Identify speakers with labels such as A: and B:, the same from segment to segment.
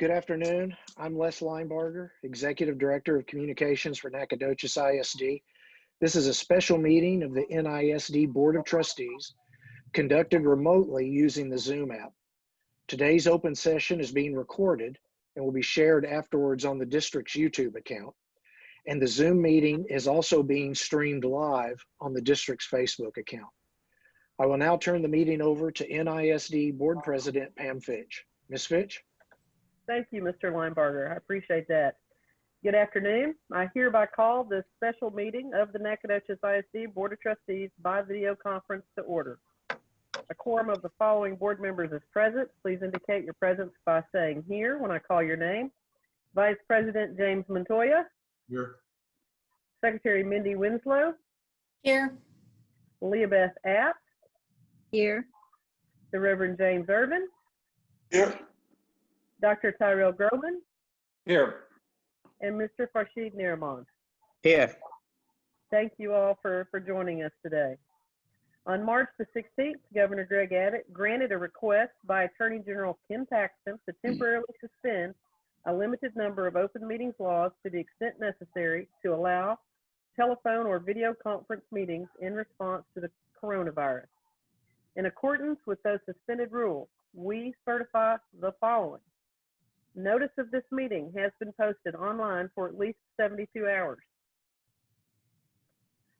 A: Good afternoon. I'm Les Linebarger, Executive Director of Communications for Nacogdoches ISD. This is a special meeting of the NISD Board of Trustees conducted remotely using the Zoom app. Today's open session is being recorded and will be shared afterwards on the district's YouTube account. And the Zoom meeting is also being streamed live on the district's Facebook account. I will now turn the meeting over to NISD Board President Pam Fitch. Ms. Fitch?
B: Thank you, Mr. Linebarger. I appreciate that. Good afternoon. I hereby call this special meeting of the Nacogdoches ISD Board of Trustees by video conference to order. A quorum of the following board members is present. Please indicate your presence by saying here when I call your name. Vice President James Montoya.
C: Here.
B: Secretary Mindy Winslow.
D: Here.
B: Leah Beth Apt.
D: Here.
B: The Reverend James Irvin.
C: Here.
B: Dr. Tyrell Groman.
C: Here.
B: And Mr. Farshid Nariman.
E: Here.
B: Thank you all for joining us today. On March the 16th, Governor Greg Abbott granted a request by Attorney General Ken Paxton to temporarily suspend a limited number of open meetings laws to the extent necessary to allow telephone or video conference meetings in response to the coronavirus. In accordance with those suspended rules, we certify the following. Notice of this meeting has been posted online for at least 72 hours.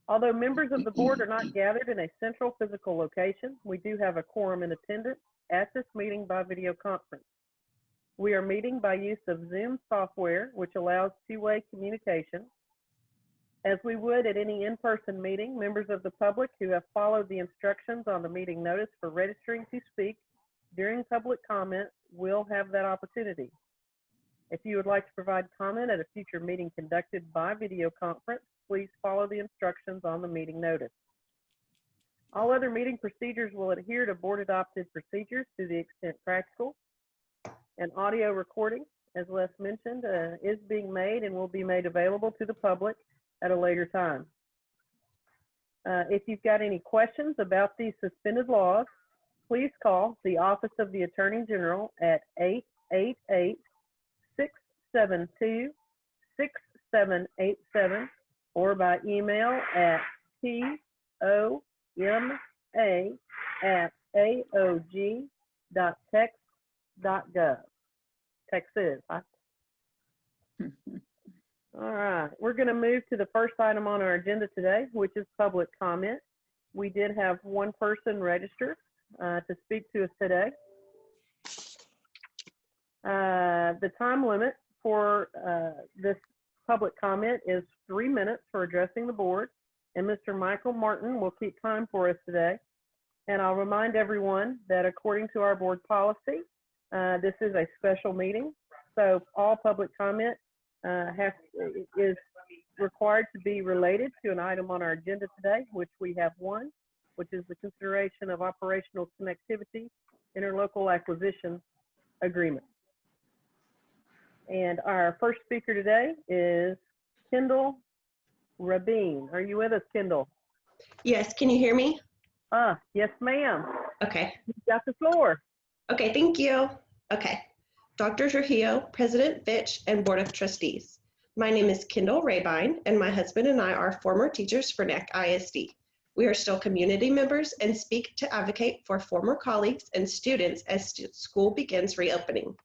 B: Although members of the board are not gathered in a central physical location, we do have a quorum in attendance at this meeting by video conference. We are meeting by use of Zoom software, which allows two-way communication. As we would at any in-person meeting, members of the public who have followed the instructions on the meeting notice for registering to speak during public comment will have that opportunity. If you would like to provide comment at a future meeting conducted by video conference, please follow the instructions on the meeting notice. All other meeting procedures will adhere to board adopted procedures to the extent practical. An audio recording, as Les mentioned, is being made and will be made available to the public at a later time. If you've got any questions about these suspended laws, please call the Office of the Attorney General at 888-672-6787 or by email at toma@aog.tex.gov. Texas. All right, we're going to move to the first item on our agenda today, which is public comment. We did have one person register to speak to us today. The time limit for this public comment is 3 minutes for addressing the board, and Mr. Michael Martin will keep time for us today. And I'll remind everyone that according to our board policy, this is a special meeting, so all public comment is required to be related to an item on our agenda today, which we have one, which is the consideration of operational connectivity interlocal acquisition agreement. And our first speaker today is Kendal Rabine. Are you with us, Kendal?
D: Yes, can you hear me?
B: Yes, ma'am.
D: Okay.
B: You've got the floor.
D: Okay, thank you. Okay. Dr. Trujillo, President Fitch, and Board of Trustees. My name is Kendal Rabine, and my husband and I are former teachers for NAC ISD. We are still community members and speak to advocate for former colleagues and students as school begins reopening.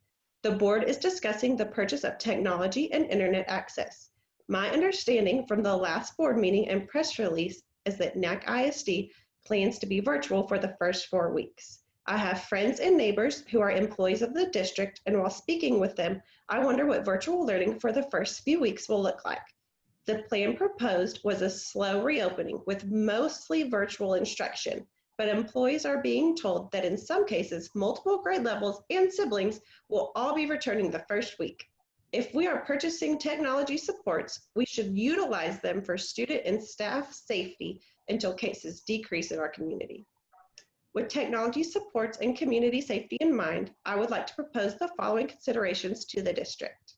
D: The board is discussing the purchase of technology and internet access. My understanding from the last board meeting and press release is that NAC ISD plans to be virtual for the first 4 weeks. I have friends and neighbors who are employees of the district, and while speaking with them, I wonder what virtual learning for the first few weeks will look like. The plan proposed was a slow reopening with mostly virtual instruction, but employees are being told that in some cases, multiple grade levels and siblings will all be returning the first week. If we are purchasing technology supports, we should utilize them for student and staff safety until cases decrease in our community. With technology supports and community safety in mind, I would like to propose the following considerations to the district.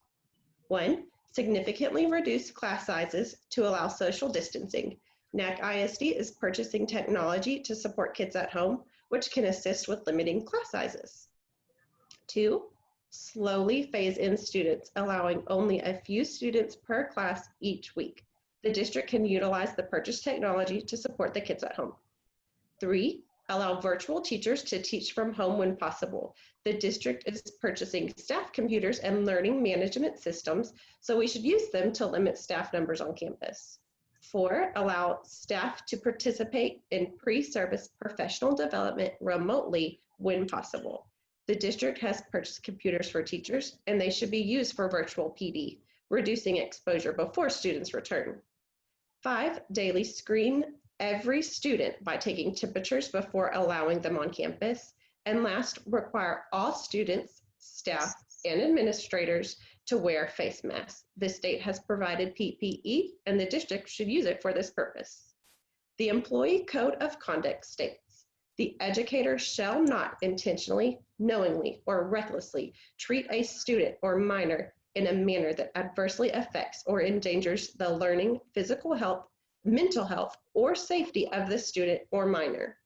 D: 1, significantly reduce class sizes to allow social distancing. NAC ISD is purchasing technology to support kids at home, which can assist with limiting class sizes. 2, Slowly phase in students, allowing only a few students per class each week. The district can utilize the purchased technology to support the kids at home. 3, allow virtual teachers to teach from home when possible. The district is purchasing staff computers and learning management systems, so we should use them to limit staff numbers on campus. 4, allow staff to participate in pre-service professional development remotely when possible. The district has purchased computers for teachers, and they should be used for virtual PD, reducing exposure before students return. 5, daily screen every student by taking temperatures before allowing them on campus. And last, require all students, staff, and administrators to wear face masks. The state has provided PPE, and the district should use it for this purpose. The Employee Code of Conduct states, the educator shall not intentionally, knowingly, or recklessly treat a student or minor in a manner that adversely affects or endangers the learning, physical health, mental health, or safety of the student or minor.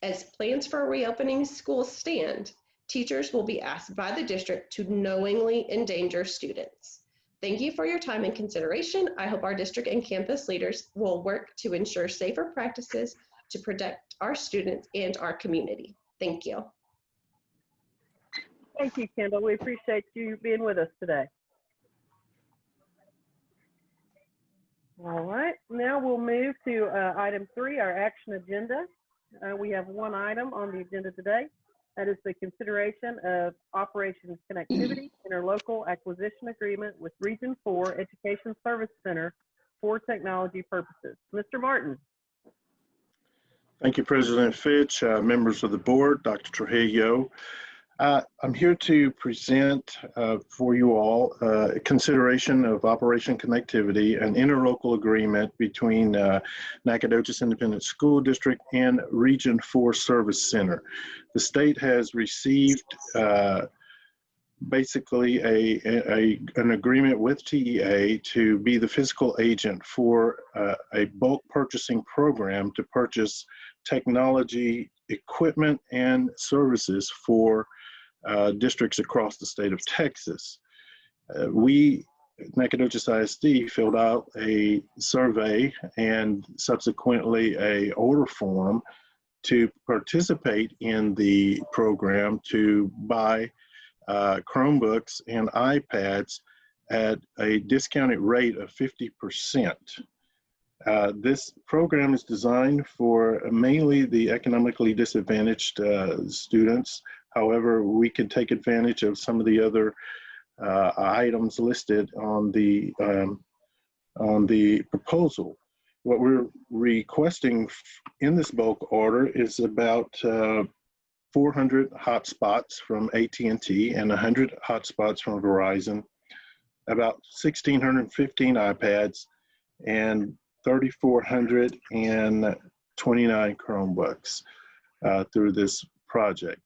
D: As plans for reopening schools stand, teachers will be asked by the district to knowingly endanger students. Thank you for your time and consideration. I hope our district and campus leaders will work to ensure safer practices to protect our students and our community. Thank you.
B: Thank you, Kendall. We appreciate you being with us today. All right, now we'll move to item 3, our action agenda. We have one item on the agenda today. That is the consideration of Operations Connectivity Interlocal Acquisition Agreement with Region 4 Education Service Center for technology purposes. Mr. Martin.
E: Thank you, President Fitch, members of the board, Dr. Trujillo. I'm here to present for you all consideration of Operation Connectivity, an interlocal agreement between Nacogdoches Independent School District and Region 4 Service Center. The state has received basically an agreement with TEA to be the fiscal agent for a bulk purchasing program to purchase technology, equipment, and services for districts across the state of Texas. We, Nacogdoches ISD, filled out a survey and subsequently a order form to participate in the program to buy Chromebooks and iPads at a discounted rate of 50%. This program is designed for mainly the economically disadvantaged students. However, we can take advantage of some of the other items listed on the proposal. What we're requesting in this bulk order is about 400 hotspots from AT&T and 100 hotspots from Verizon, about 1,615 iPads, and 3,429 Chromebooks through this project.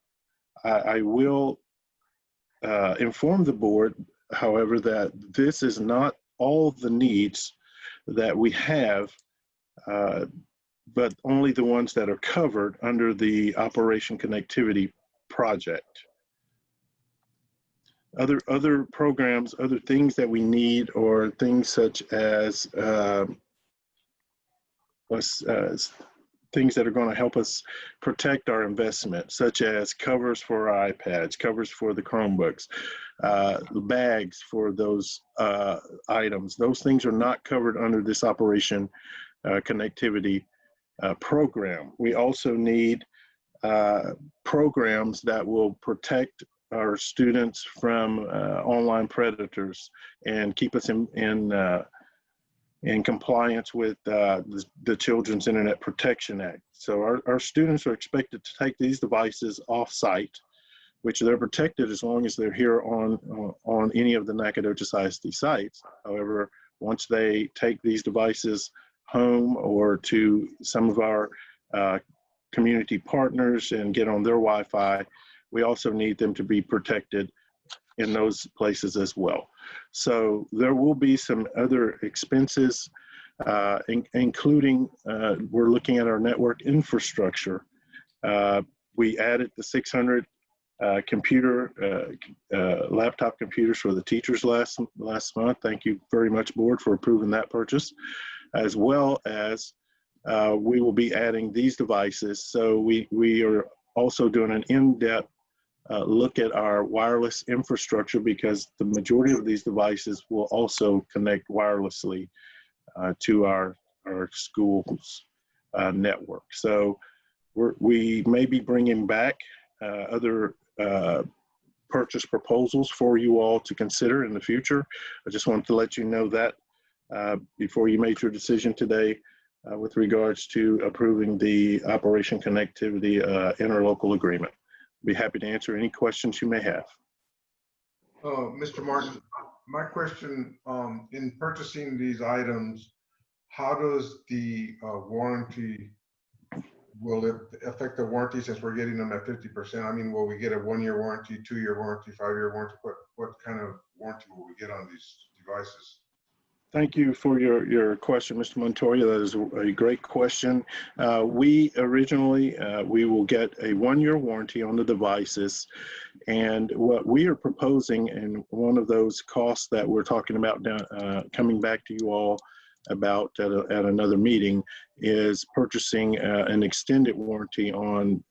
E: I will inform the board, however, that this is not all the needs that we have, but only the ones that are covered under the Operation Connectivity project. Other programs, other things that we need, or things such as things that are going to help us protect our investment, such as covers for our iPads, covers for the Chromebooks, bags for those items. Those things are not covered under this Operation Connectivity program. We also need programs that will protect our students from online predators and keep us in compliance with the Children's Internet Protection Act. So our students are expected to take these devices off-site, which they're protected as long as they're here on any of the Nacogdoches ISD sites. However, once they take these devices home or to some of our community partners and get on their Wi-Fi, we also need them to be protected in those places as well. So there will be some other expenses, including we're looking at our network infrastructure. We added the 600 laptop computers for the teachers last month. Thank you very much, board, for approving that purchase, as well as we will be adding these devices. So we are also doing an in-depth look at our wireless infrastructure, because the majority of these devices will also connect wirelessly to our school's network. So we may be bringing back other purchase proposals for you all to consider in the future. I just wanted to let you know that before you made your decision today with regards to approving the Operation Connectivity interlocal agreement. Be happy to answer any questions you may have.
F: Mr. Martin, my question, in purchasing these items, how does the warranty, will it affect the warranty since we're getting them at 50%? I mean, will we get a 1-year warranty, 2-year warranty, 5-year warranty? What kind of warranty will we get on these devices?
E: Thank you for your question, Mr. Montoya. That is a great question. We originally, we will get a 1-year warranty on the devices. And what we are proposing, and one of those costs that we're talking about coming back to you all about at another meeting, is purchasing an extended warranty on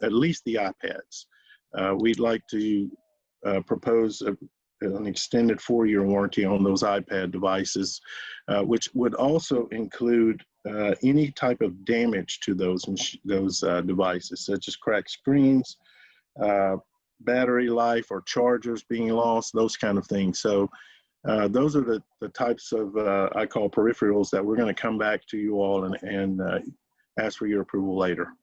E: at least the iPads. We'd like to propose an extended 4-year warranty on those iPad devices, which would also include any type of damage to those devices, such as cracked screens, battery life, or chargers being lost, those kind of things. So those are the types of, I call peripherals, that we're going to come back to you all and ask for your approval later.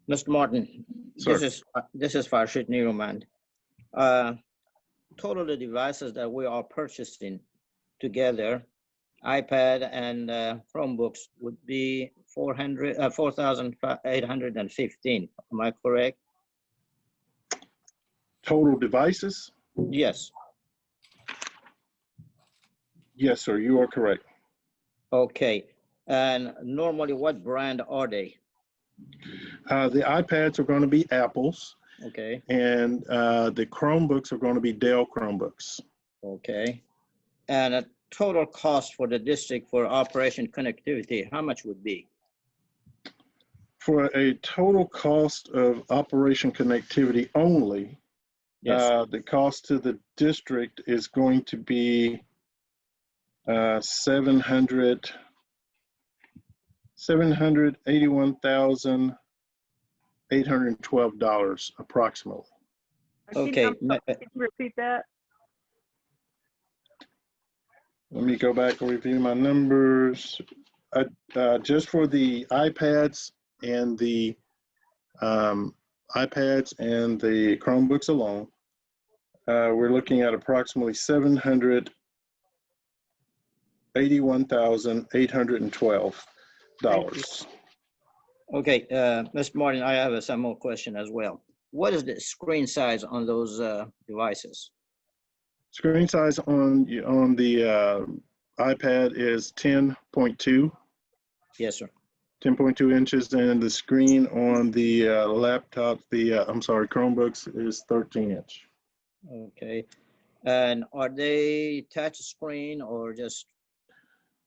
G: Mr. Martin,
E: Sir.
G: this is Farshid Nirumand. Total the devices that we are purchasing together, iPad and Chromebooks, would be 4,815. Am I correct?
E: Total devices?
G: Yes.
E: Yes, sir, you are correct.
G: Okay. And normally, what brand are they?
E: The iPads are going to be Apple's.
G: Okay.
E: And the Chromebooks are going to be Dell Chromebooks.
G: Okay. And a total cost for the district for Operation Connectivity, how much would be?
E: For a total cost of Operation Connectivity only,
G: Yes.
E: the cost to the district is going to be $781,812 approximately.
G: Okay.
B: Can you repeat that?
E: Let me go back and review my numbers. Just for the iPads and the Chromebooks alone, we're looking at approximately $781,812.
G: Okay, Mr. Martin, I have some more question as well. What is the screen size on those devices?
E: Screen size on the iPad is 10.2.
G: Yes, sir.
E: 10.2 inches, and the screen on the laptop, Chromebooks, is 13 inch.
G: Okay. And are they touch screen or just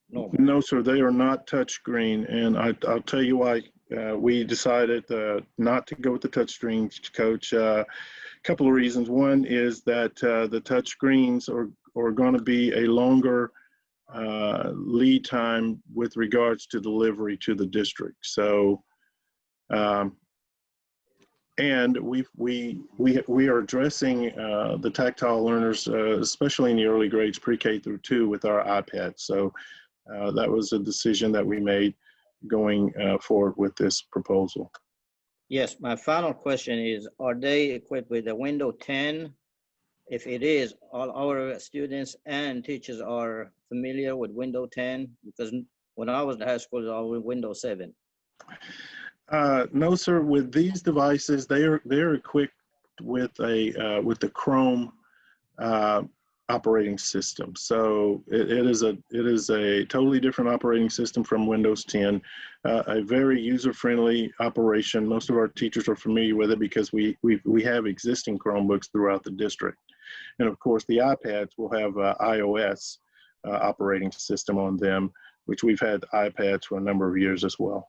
G: normal?
E: No, sir, they are not touch screen, and I'll tell you why we decided not to go with the touch screen, Coach. A couple of reasons. One is that the touch screens are going to be a longer lead time with regards to delivery to the district. So, and we are addressing the tactile learners, especially in the early grades, pre-K through 2, with our iPads. So that was a decision that we made going forward with this proposal.
G: Yes, my final question is, are they equipped with the Windows 10? If it is, all our students and teachers are familiar with Windows 10, because when I was in high school, it was all Windows 7.
E: No, sir. With these devices, they're equipped with the Chrome operating system. So it is a totally different operating system from Windows 10, a very user-friendly operation. Most of our teachers are familiar with it because we have existing Chromebooks throughout the district. And of course, the iPads will have iOS operating system on them, which we've had iPads for a number of years as well.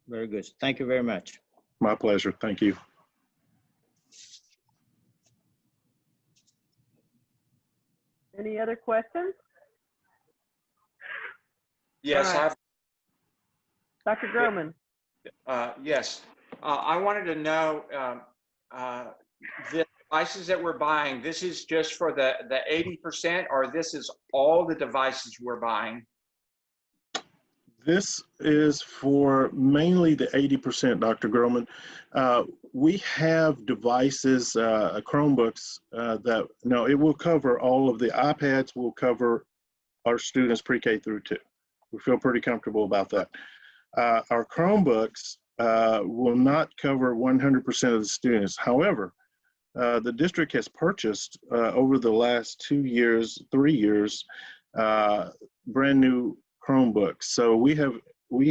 G: Very good. Thank you very much.
E: My pleasure. Thank you.
B: Any other questions?
C: Yes,
B: All right. Dr. Groman.
C: Yes. I wanted to know the devices that we're buying, this is just for the 80%, or this is all the devices we're buying?
E: This is for mainly the 80%, Dr. Groman. We have devices, Chromebooks, that, no, it will cover all of the iPads, will cover our students pre-K through 2. We feel pretty comfortable about that. Our Chromebooks will not cover 100% of the students. However, the district has purchased over the last 2 years, 3 years, brand new Chromebooks. So we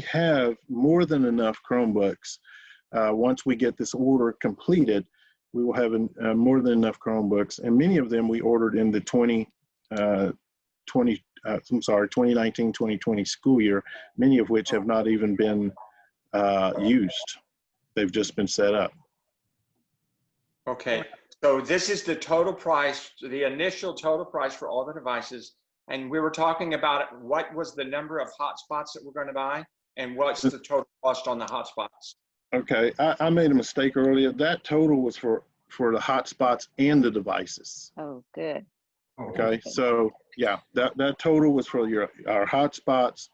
E: have more than enough Chromebooks. Once we get this order completed, we will have more than enough Chromebooks, and many of them we ordered in the 2019-2020 school year, many of which have not even been used. They've just been set up.
C: Okay, so this is the total price, the initial total price for all the devices. And we were talking about what was the number of hotspots that we're going to buy, and what's the total cost on the hotspots?
E: Okay, I made a mistake earlier. That total was for the hotspots and the devices.
H: Oh, good.
E: Okay, so yeah, that total was for our hotspots,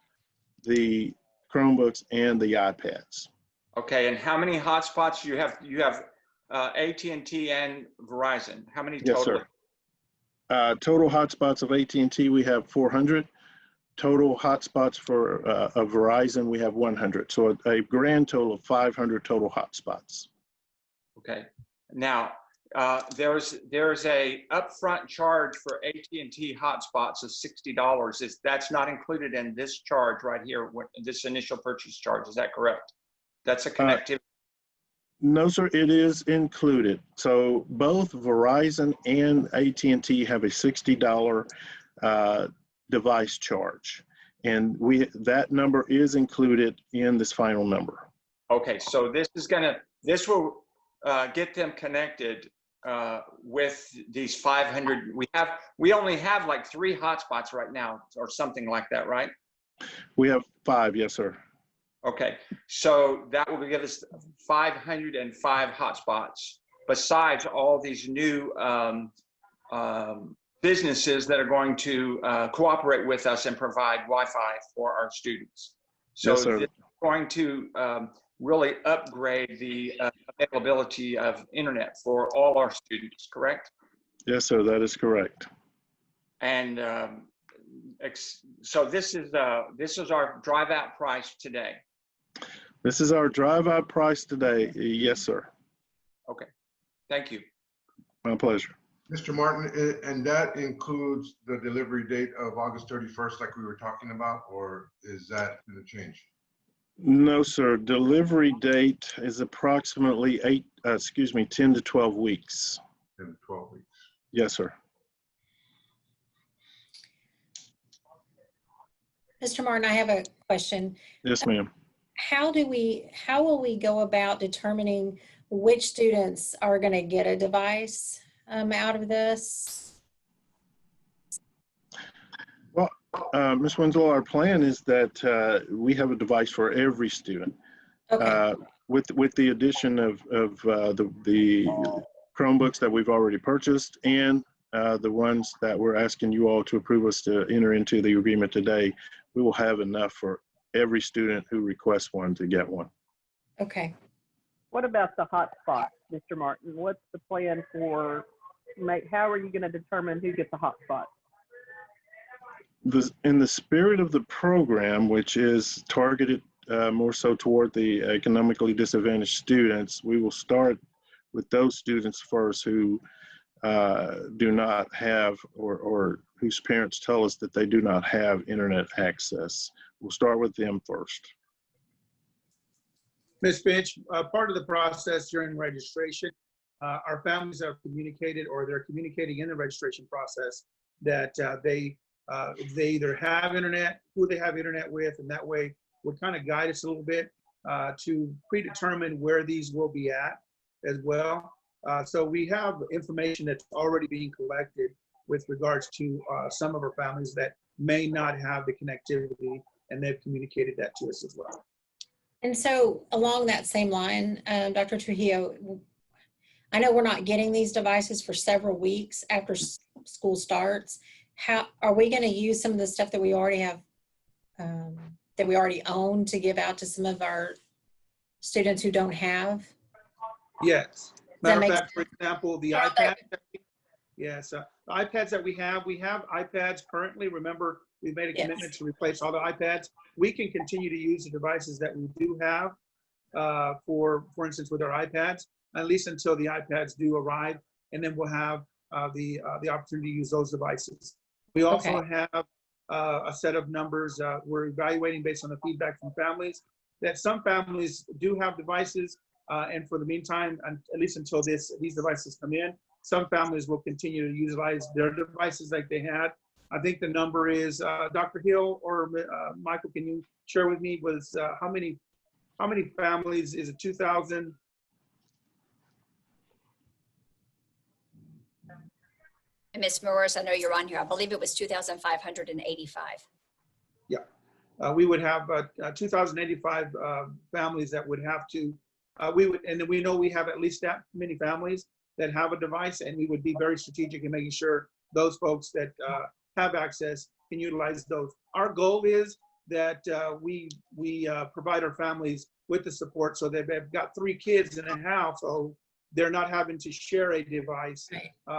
E: the Chromebooks, and the iPads.
C: Okay, and how many hotspots you have? You have AT&T and Verizon. How many total?
E: Yes, sir. Total hotspots of AT&T, we have 400. Total hotspots for of Verizon, we have 100. So a grand total of 500 total hotspots.
C: Okay. Now, there's a upfront charge for AT&T hotspots of $60. That's not included in this charge right here, this initial purchase charge. Is that correct? That's a connectivity.
E: No, sir, it is included. So both Verizon and AT&T have a $60 device charge, and that number is included in this final number.
C: Okay, so this will get them connected with these 500. We only have like 3 hotspots right now, or something like that, right?
E: We have 5, yes, sir.
C: Okay, so that will give us 505 hotspots, besides all these new businesses that are going to cooperate with us and provide Wi-Fi for our students. So
E: yes, sir.
C: this is going to really upgrade the availability of internet for all our students, correct?
E: Yes, sir, that is correct.
C: And so this is our drive-out price today.
E: This is our drive-out price today. Yes, sir.
C: Okay, thank you.
E: My pleasure.
F: Mr. Martin, and that includes the delivery date of August 31st, like we were talking about, or is that going to change?
E: No, sir. Delivery date is approximately 10 to 12 weeks.
F: 10 to 12 weeks.
E: Yes, sir.
H: Mr. Martin, I have a question.
E: Yes, ma'am.
H: How will we go about determining which students are going to get a device out of this?
E: Well, Ms. Winslow, our plan is that we have a device for every student.
H: Okay.
E: With the addition of the Chromebooks that we've already purchased, and the ones that we're asking you all to approve us to enter into the agreement today, we will have enough for every student who requests one to get one.
H: Okay.
B: What about the hotspot, Mr. Martin? What's the plan for, how are you going to determine who gets a hotspot?
E: In the spirit of the program, which is targeted more so toward the economically disadvantaged students, we will start with those students first who do not have, or whose parents tell us that they do not have internet access. We'll start with them first.
I: Ms. Finch, part of the process during registration, our families have communicated, or they're communicating in the registration process, that they either have internet, who they have internet with, and that way would kind of guide us a little bit to predetermine where these will be at as well. So we have information that's already being collected with regards to some of our families that may not have the connectivity, and they've communicated that to us as well.
H: And so along that same line, Dr. Trujillo, I know we're not getting these devices for several weeks after school starts. How are we going to use some of the stuff that we already have, that we already own, to give out to some of our students who don't have?
I: Yes.
H: Does that
I: Matter of
H: make
I: fact, for example, the iPad. Yes, the iPads that we have iPads currently. Remember, we've made a commitment to replace all the iPads. We can continue to use the devices that we do have, for instance, with our iPads, at least until the iPads do arrive, and then we'll have the opportunity to use those devices. We also have a set of numbers we're evaluating based on the feedback from families, that some families do have devices, and for the meantime, at least until these devices come in, some families will continue to utilize their devices like they had. I think the number is, Dr. Hill or Michael, can you share with me, was how many families? Is it 2,000?
J: And Ms. Morris, I know you're on here. I believe it was 2,585.
I: Yeah, we would have 2,085 families that would have to, and then we know we have at least that many families that have a device, and we would be very strategic in making sure those folks that have access can utilize those. Our goal is that we provide our families with the support, so that they've got 3 kids in a house, so they're not having to share a device.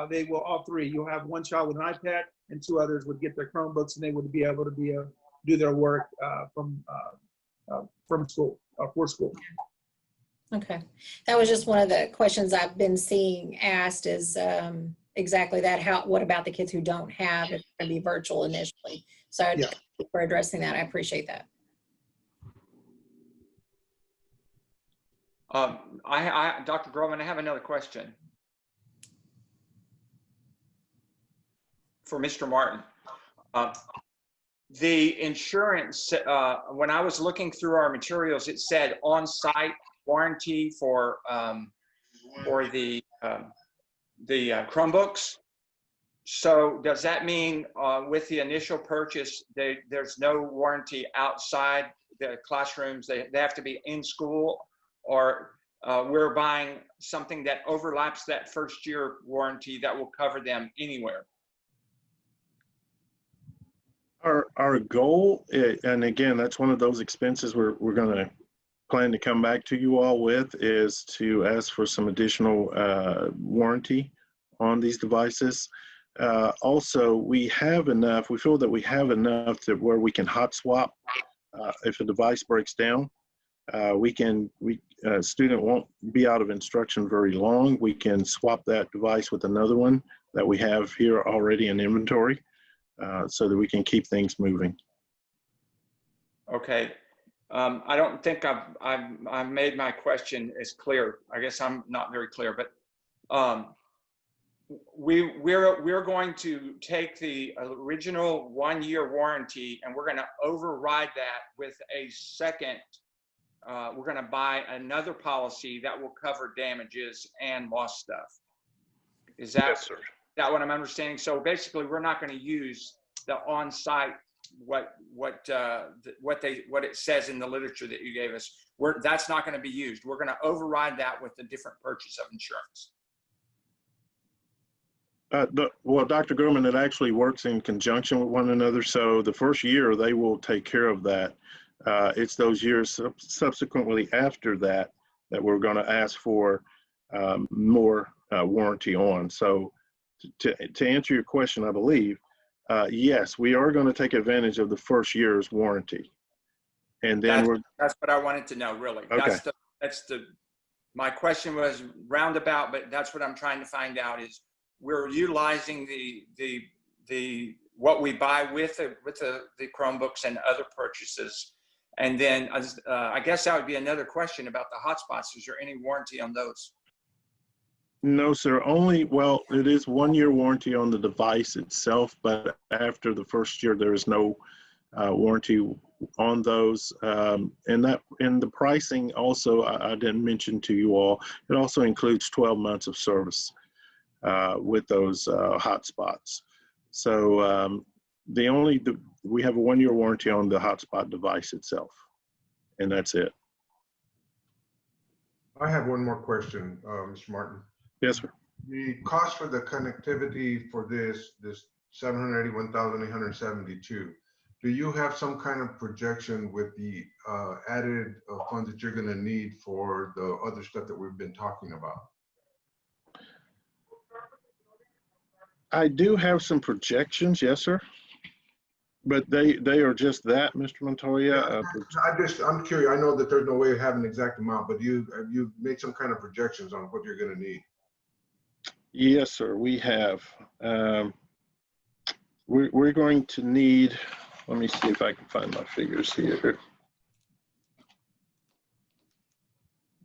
I: They will, all 3. You'll have one child with an iPad, and 2 others would get their Chromebooks, and they would be able to do their work from school, for school.
H: Okay, that was just one of the questions I've been seeing asked, is exactly that. What about the kids who don't have it? Going to be virtual initially? So thank you for addressing that. I appreciate that.
C: Dr. Groman, I have another question for Mr. Martin. The insurance, when I was looking through our materials, it said on-site warranty for the Chromebooks. So does that mean with the initial purchase, there's no warranty outside the classrooms? They have to be in school, or we're buying something that overlaps that first year warranty that will cover them anywhere?
E: Our goal, and again, that's one of those expenses we're going to plan to come back to you all with, is to ask for some additional warranty on these devices. Also, we feel that we have enough to where we can hot swap if a device breaks down. A student won't be out of instruction very long. We can swap that device with another one that we have here already in inventory, so that we can keep things moving.
C: Okay. I don't think I've made my question as clear. I guess I'm not very clear, but we're going to take the original 1-year warranty, and we're going to override that with a second. We're going to buy another policy that will cover damages and lost stuff. Is that,
E: yes, sir.
C: That what I'm understanding? So basically, we're not going to use the on-site what it says in the literature that you gave us. That's not going to be used. We're going to override that with a different purchase of insurance.
E: Well, Dr. Gorman, it actually works in conjunction with one another. So the first year, they will take care of that. It's those years subsequently after that we're going to ask for more warranty on. So to answer your question, I believe, yes, we are going to take advantage of the first year's warranty. And then
C: that's what I wanted to know, really.
E: Okay.
C: My question was roundabout, but that's what I'm trying to find out is, we're utilizing the what we buy with the Chromebooks and other purchases. And then I guess that would be another question about the hotspots. Is there any warranty on those?
E: No, sir. Only, well, it is 1 year warranty on the device itself, but after the first year, there is no warranty on those. And the pricing also, I didn't mention to you all, it also includes 12 months of service with those hotspots. So we have a 1 year warranty on the hotspot device itself, and that's it.
F: I have one more question, Mr. Martin.
E: Yes, sir.
F: The cost for the connectivity for this $781,872, do you have some kind of projection with the added funds that you're going to need for the other stuff that we've been talking about?
E: I do have some projections, yes, sir. But they are just that, Mr. Montoya.
F: I'm curious. I know that there's no way of having an exact amount, but you've made some kind of projections on what you're going to need.
E: Yes, sir, we have. We're going to need, let me see if I can find my figures here.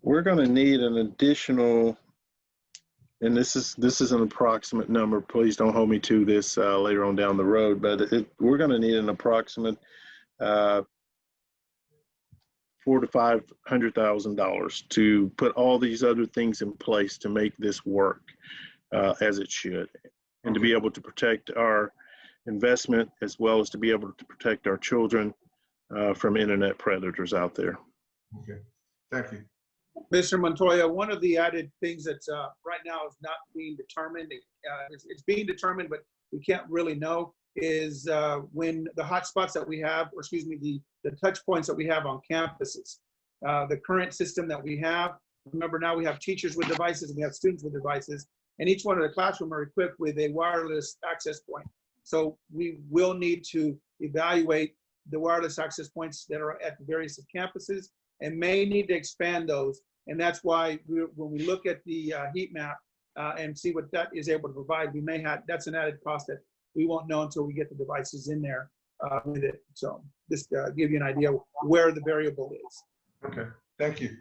E: We're going to need an additional, and this is an approximate number. Please don't hold me to this later on down the road, but we're going to need an approximate $400,000 to $500,000 to put all these other things in place to make this work as it should, and to be able to protect our investment as well as to be able to protect our children from internet predators out there.
F: Okay, thank you.
I: Mr. Montoya, one of the added things that's right now is not being determined, it's being determined, but we can't really know, is when the hotspots that we have, or excuse me, the touch points that we have on campuses. The current system that we have, remember now we have teachers with devices and we have students with devices, and each one of the classroom are equipped with a wireless access point. So we will need to evaluate the wireless access points that are at the various campuses and may need to expand those. And that's why when we look at the heat map and see what that is able to provide, we may have, that's an added cost that we won't know until we get the devices in there with it. So just give you an idea where the variable is.
F: Okay, thank you.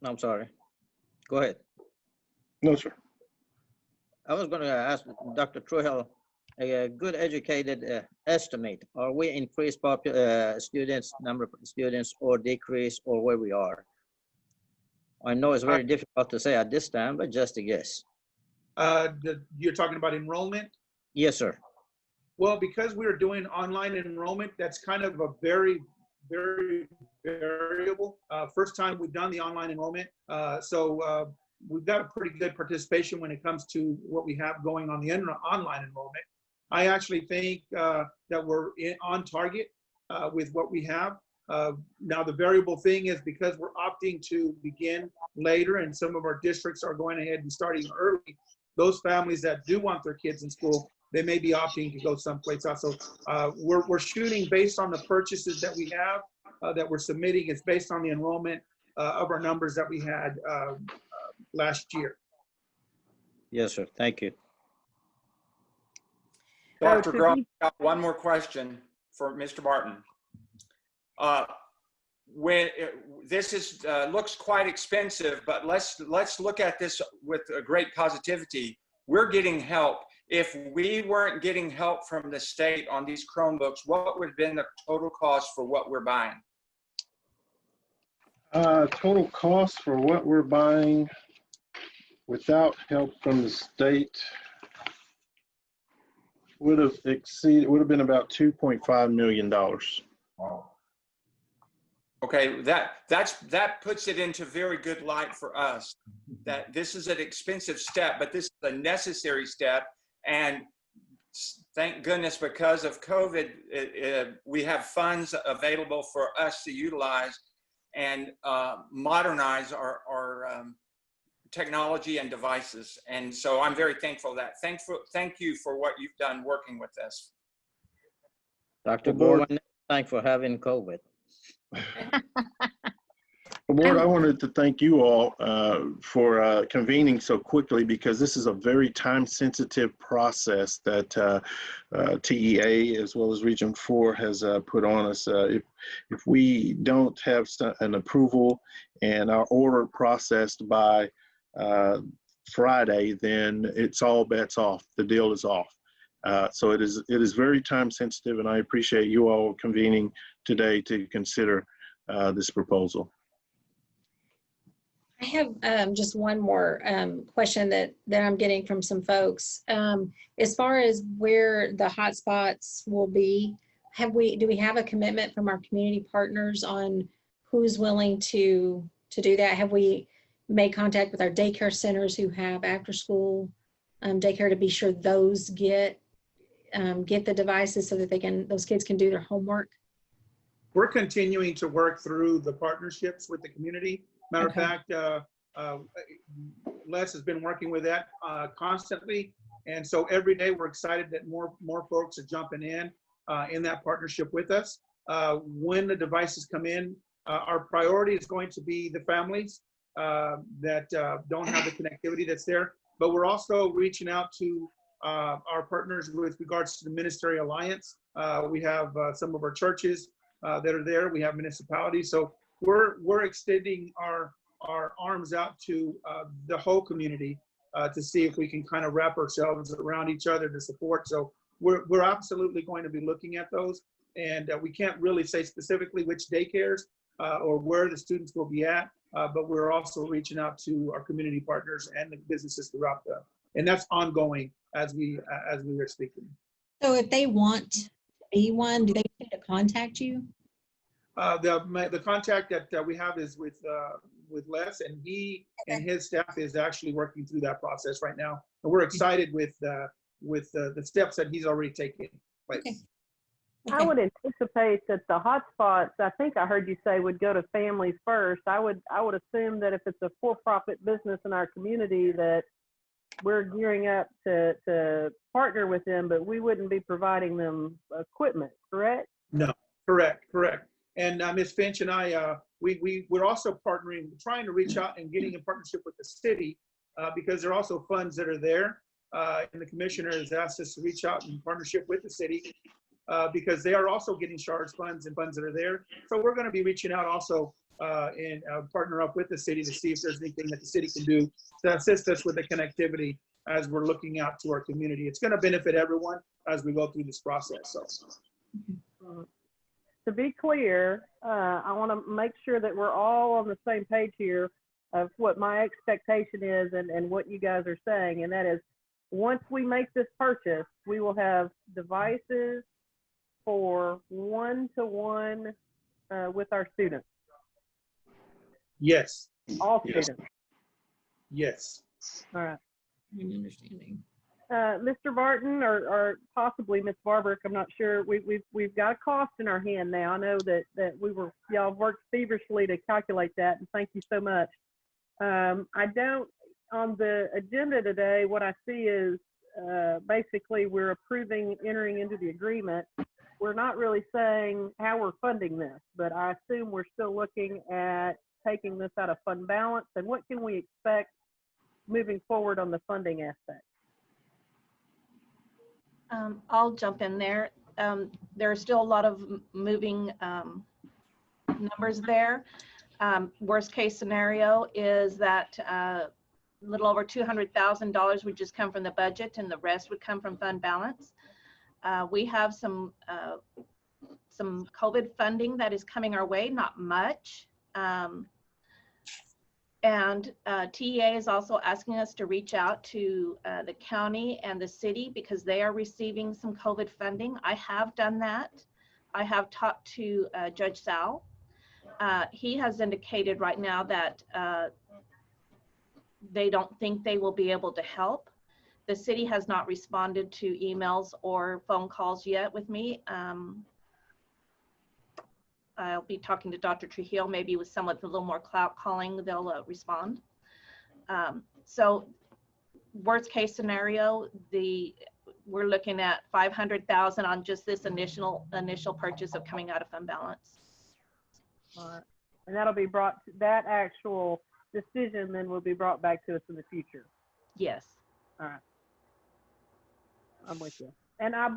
G: I'm sorry. Go ahead.
E: No, sir.
G: I was going to ask Dr. Truhill a good educated estimate. Are we increased number of students, or decrease, or where we are? I know it's very difficult to say at this time, but just a guess.
I: You're talking about enrollment?
G: Yes, sir.
I: Well, because we're doing online enrollment, that's kind of a very, very variable. First time we've done the online enrollment. So we've got a pretty good participation when it comes to what we have going on the online enrollment. I actually think that we're on target with what we have. Now, the variable thing is because we're opting to begin later and some of our districts are going ahead and starting early, those families that do want their kids in school, they may be opting to go someplace else. So we're shooting based on the purchases that we have, that we're submitting. It's based on the enrollment of our numbers that we had last year.
G: Yes, sir. Thank you.
C: Dr. Groff, got one more question for Mr. Martin. When this is looks quite expensive, but let's look at this with a great positivity. We're getting help. If we weren't getting help from the state on these Chromebooks, what would have been the total cost for what we're buying?
E: Total cost for what we're buying without help from the state would have been about $2.5 million.
F: Wow.
C: Okay, that puts it into very good light for us that this is an expensive step, but this is a necessary step. And thank goodness, because of COVID, we have funds available for us to utilize and modernize our technology and devices. And so I'm very thankful that. Thank you for what you've done working with us.
G: Dr. Gorman, thanks for having COVID.
E: Board, I wanted to thank you all for convening so quickly, because this is a very time-sensitive process that TEA as well as Region 4 has put on us. If we don't have an approval and our order processed by Friday, then it's all bets off. The deal is off. So it is very time-sensitive, and I appreciate you all convening today to consider this proposal.
H: I have just one more question that I'm getting from some folks. As far as where the hotspots will be, do we have a commitment from our community partners on who's willing to do that? Have we made contact with our daycare centers who have after school daycare to be sure those get the devices so that those kids can do their homework?
I: We're continuing to work through the partnerships with the community. Matter of fact, Les has been working with that constantly. And so every day we're excited that more folks are jumping in that partnership with us. When the devices come in, our priority is going to be the families that don't have the connectivity that's there. But we're also reaching out to our partners with regards to the Ministry Alliance. We have some of our churches that are there. We have municipalities. So we're extending our arms out to the whole community to see if we can kind of wrap ourselves around each other to support. So we're absolutely going to be looking at those. And we can't really say specifically which daycares or where the students will be at, but we're also reaching out to our community partners and the businesses throughout and that's ongoing as we are speaking.
H: So if they want to be one, do they need to contact you?
I: The contact that we have is with Les, and he and his staff is actually working through that process right now. And we're excited with the steps that he's already taken place.
H: Okay.
B: I would anticipate that the hotspots, I think I heard you say, would go to families first. I would assume that if it's a for-profit business in our community, that we're gearing up to partner with them, but we wouldn't be providing them equipment, correct?
I: No, correct. And Ms. Finch and I, we're also partnering, trying to reach out and getting in partnership with the city because there are also funds that are there. And the commissioner has asked us to reach out in partnership with the city because they are also getting SHARS funds and funds that are there. So we're going to be reaching out also and partner up with the city to see if there's anything that the city can do to assist us with the connectivity as we're looking out to our community. It's going to benefit everyone as we go through this process. So.
B: To be clear, I want to make sure that we're all on the same page here of what my expectation is and what you guys are saying. And that is, once we make this purchase, we will have devices for one-to-one with our students.
I: Yes.
B: All students.
I: Yes.
B: All right.
H: I'm understanding.
B: Mr. Barton or possibly Ms. Barbarick, I'm not sure. We've got a cost in our hand now. I know that y'all worked feverishly to calculate that, and thank you so much. I don't, on the agenda today, what I see is basically we're approving entering into the agreement. We're not really saying how we're funding this, but I assume we're still looking at taking this out of fund balance, and what can we expect moving forward on the funding aspect?
K: I'll jump in there. There are still a lot of moving numbers there. Worst case scenario is that a little over $200,000 would just come from the budget and the rest would come from fund balance. We have some COVID funding that is coming our way, not much. And TEA is also asking us to reach out to the county and the city because they are receiving some COVID funding. I have done that. I have talked to Judge Sal. He has indicated right now that they don't think they will be able to help. The city has not responded to emails or phone calls yet with me. I'll be talking to Dr. Trujillo, maybe with someone with a little more clout calling, they'll respond. So worst case scenario, we're looking at $500,000 on just this initial purchase of coming out of fund balance.
B: And that'll be brought, that actual decision then will be brought back to us in the future.
K: Yes.
B: All right. I'm with you. And I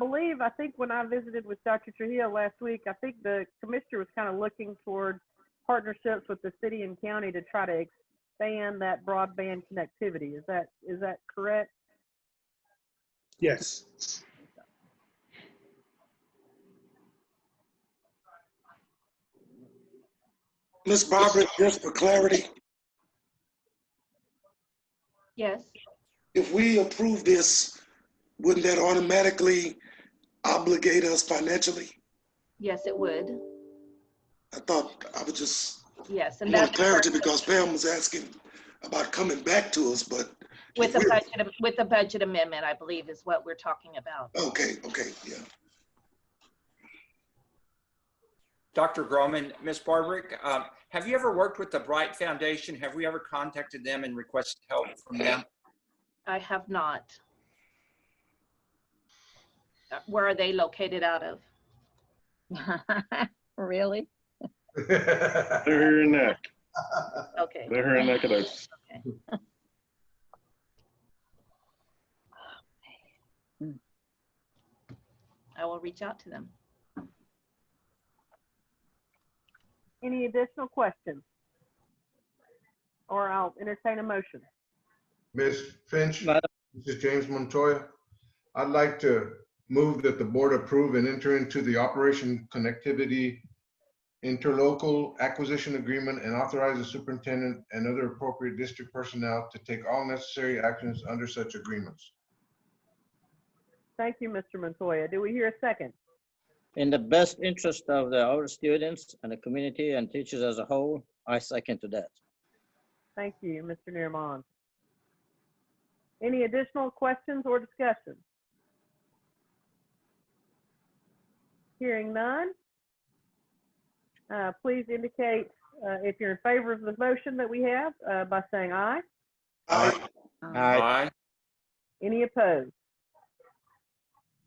B: think when I visited with Dr. Trujillo last week, I think the commissioner was kind of looking toward partnerships with the city and county to try to expand that broadband connectivity. Is that correct?
I: Yes.
L: Ms. Barbarick, just for clarity,
K: Yes.
L: if we approve this, wouldn't that automatically obligate us financially?
K: Yes, it would.
L: I thought I would just
K: Yes, and
L: want
K: that's
L: clarity because Pam was asking about coming back to us, but
K: with the budget amendment, I believe, is what we're talking about.
L: okay, yeah.
C: Dr. Groman, Ms. Barbarick, have you ever worked with the Bright Foundation? Have we ever contacted them and requested help from them?
K: I have not. Where are they located out of?
M: Really?
E: They're here in Neck.
K: Okay.
E: They're here in Nacogdoches.
K: Okay. I will reach out to them.
B: Any additional questions? Or I'll entertain a motion.
F: Ms. Finch,
G: Madam-
F: this is James Montoya. I'd like to move that the board approve and enter into the Operation Connectivity Interlocal Acquisition Agreement and authorize the superintendent and other appropriate district personnel to take all necessary actions under such agreements.
B: Thank you, Mr. Montoya. Do we hear a second?
G: In the best interest of our students and the community and teachers as a whole, I second to that.
B: Thank you, Mr. Nirman. Any additional questions or discussion? Hearing none, please indicate if you're in favor of the motion that we have by saying aye.
L: Aye.
C: Aye.
B: Any opposed?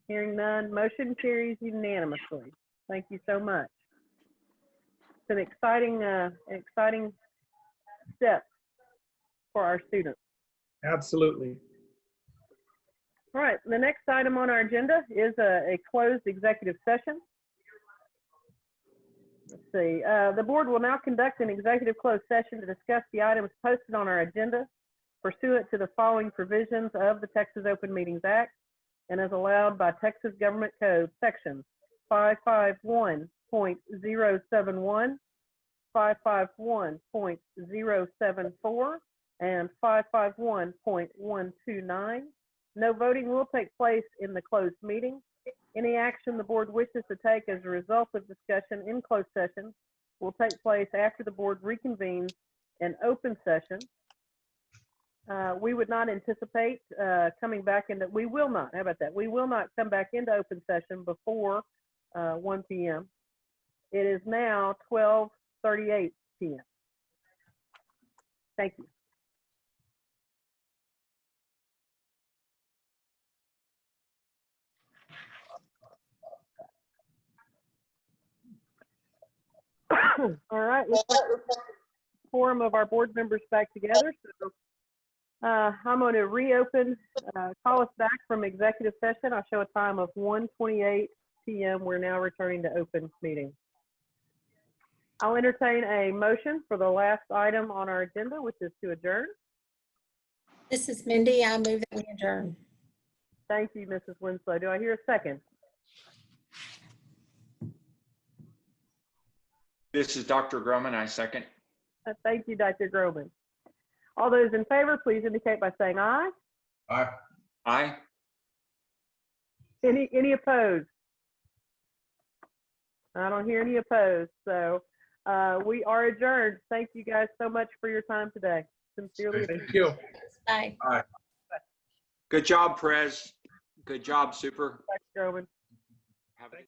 B: Hearing none, motion carries unanimously. Thank you so much. It's an exciting step for our students.
I: Absolutely.
B: All right, the next item on our agenda is a closed executive session. Let's see, the board will now conduct an executive closed session to discuss the items posted on our agenda pursuant to the following provisions of the Texas Open Meetings Act and as allowed by Texas Government Code Section 551.071, 551.074, and 551.129. No voting will take place in the closed meeting. Any action the board wishes to take as a result of discussion in closed session will take place after the board reconvenes in open session. We would not anticipate coming back into, we will not, how about that? We will not come back into open session before 1 p.m. It is now 12:38 p.m. Thank you. All right, let's get the forum of our board members back together. So I'm going to reopen, call us back from executive session. I'll show a time of 1:28 p.m. We're now returning to open meeting. I'll entertain a motion for the last item on our agenda, which is to adjourn.
H: This is Mindy. I move that we adjourn.
B: Thank you, Mrs. Winslow. Do I hear a second?
C: This is Dr. Groman. I second.
B: Thank you, Dr. Groban. All those in favor, please indicate by saying aye.
F: Aye.
C: Aye.
B: Any opposed? I don't hear any opposed. So we are adjourned. Thank you guys so much for your time today. Sincerely.
I: Thank you.
H: Bye.
F: Aye.
C: Good job, Prez. Good job, Super.
B: Dr. Groban.
C: Have a